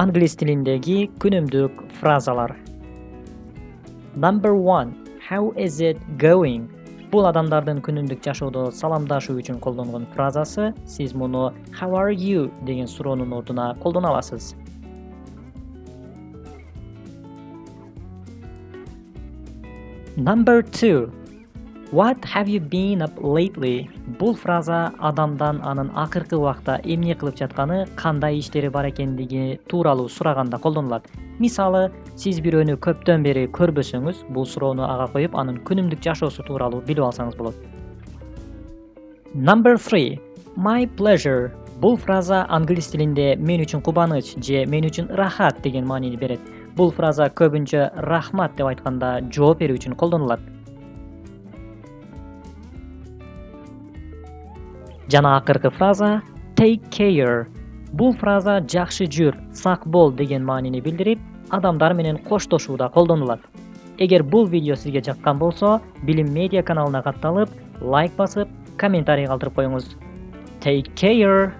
Angliz tilindagi günümdük frazalar. Number 1. How is it going? Bul adamdардын күнүмдүк жашоодо саламдашуу үчүн колдонгон фразасы. Сиз муну How are you деген суроонун ордуна колдоно аласыз. Number 2. What have you been up lately? Бул фраза адамдан анын акыркы убакта эмне кылып жатканы, кандай иштери бар экендиги тууралуу сураганда колдонулат. Мисалы, сиз бирөөнү көптөн бери көрбөсөңүз, бул суроону ага коюп, анын күнүмдүк жашоосу тууралуу билип алсаңыз болот. Number 3. My pleasure. Бул фраза англис тилинде мен үчүн кубаныч же мен үчүн рахат деген маанини берет. Бул фраза көбүнчө рахмат деп айтканда жооп берүү үчүн колдонулат. Жана акыркы фраза take care. Бул фраза жакшы жүр, сак бол деген маанини билдирип, адамдар менен коштошууда колдонулат. Эгер бул видео сизге жаккан болсо, Билим Медиа каналына катталып, лайк басып, комментарий калтырып коюңуз. Take care.